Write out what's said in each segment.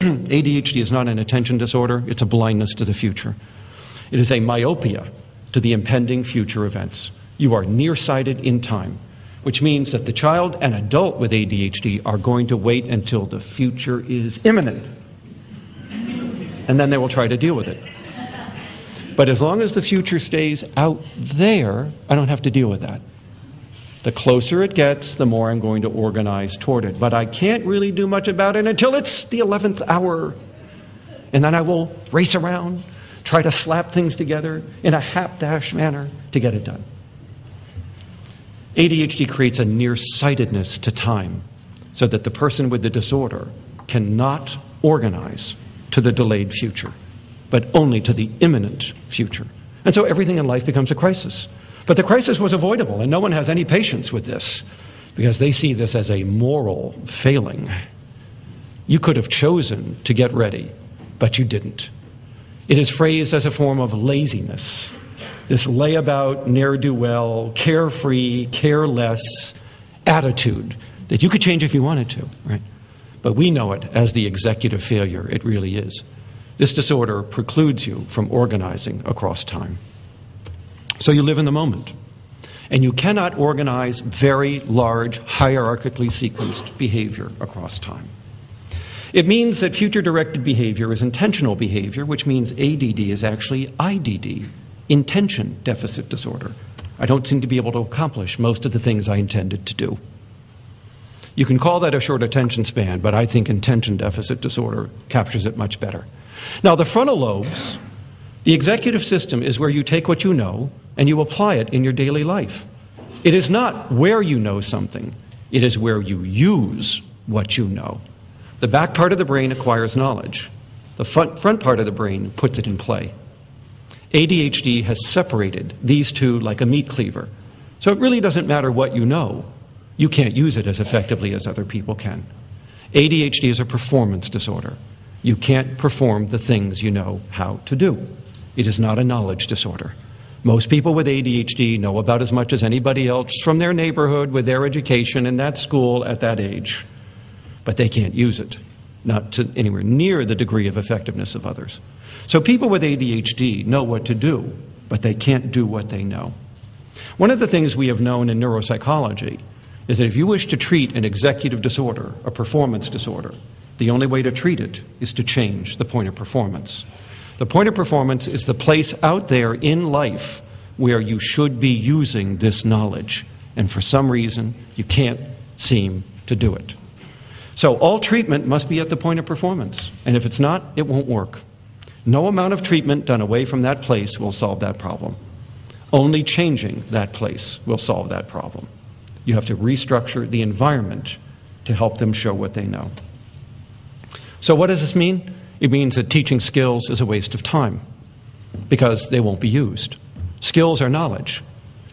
ADHD is not an attention disorder, it's a blindness to the future. It is a myopia to the impending future events. You are nearsighted in time, which means that the child and adult with ADHD are going to wait until the future is imminent. And then they will try to deal with it. But as long as the future stays out there, I don't have to deal with that. The closer it gets, the more I'm going to organize toward it. But I can't really do much about it until it's the 11th hour. And then I will race around, try to slap things together in a hapdash manner to get it done. ADHD creates a nearsightedness to time so that the person with the disorder cannot organize to the delayed future, but only to the imminent future. And so everything in life becomes a crisis. But the crisis was avoidable, and no one has any patience with this because they see this as a moral failing. You could have chosen to get ready, but you didn't. It is phrased as a form of laziness, this layabout, ne'er-do-well, carefree, careless attitude that you could change if you wanted to, right? But we know it as the executive failure it really is. This disorder precludes you from organizing across time. So you live in the moment, and you cannot organize very large, hierarchically sequenced behavior across time. It means that future-directed behavior is intentional behavior, which means ADD is actually IDD, intention deficit disorder. I don't seem to be able to accomplish most of the things I intended to do. You can call that a short attention span, but I think intention deficit disorder captures it much better. Now, the frontal lobes, the executive system, is where you take what you know and you apply it in your daily life. It is not where you know something, it is where you use what you know. The back part of the brain acquires knowledge. The front part of the brain puts it in play. ADHD has separated these two like a meat cleaver. So it really doesn't matter what you know. You can't use it as effectively as other people can. ADHD is a performance disorder. You can't perform the things you know how to do. It is not a knowledge disorder. Most people with ADHD know about as much as anybody else from their neighborhood with their education in that school at that age. But they can't use it, not to anywhere near the degree of effectiveness of others. So people with ADHD know what to do, but they can't do what they know. One of the things we have known in neuropsychology is that if you wish to treat an executive disorder, a performance disorder, the only way to treat it is to change the point of performance. The point of performance is the place out there in life where you should be using this knowledge, and for some reason you can't seem to do it. So all treatment must be at the point of performance, and if it's not, it won't work. No amount of treatment done away from that place will solve that problem. Only changing that place will solve that problem. You have to restructure the environment to help them show what they know. So what does this mean? It means that teaching skills is a waste of time because they won't be used. Skills are knowledge,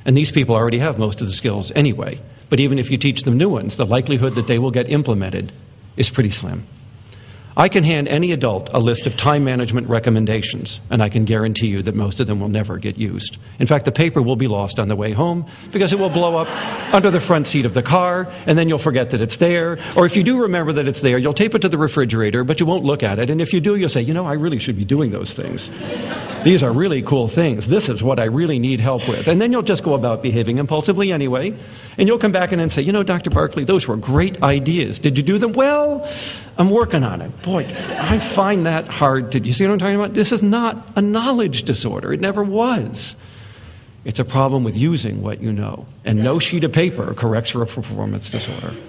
and these people already have most of the skills anyway. But even if you teach them new ones, the likelihood that they will get implemented is pretty slim. I can hand any adult a list of time management recommendations, and I can guarantee you that most of them will never get used. In fact, the paper will be lost on the way home because it will blow up under the front seat of the car, and then you'll forget that it's there. Or if you do remember that it's there, you'll tape it to the refrigerator, but you won't look at it. And if you do, you'll say, you know, I really should be doing those things. These are really cool things. This is what I really need help with. And then you'll just go about behaving impulsively anyway, and you'll come back in and say, you know, Dr. Barkley, those were great ideas. Did you do them? Well, I'm working on it. Boy, I find that hard to... You see what I'm talking about? This is not a knowledge disorder. It never was. It's a problem with using what you know. And no sheet of paper corrects for a performance disorder.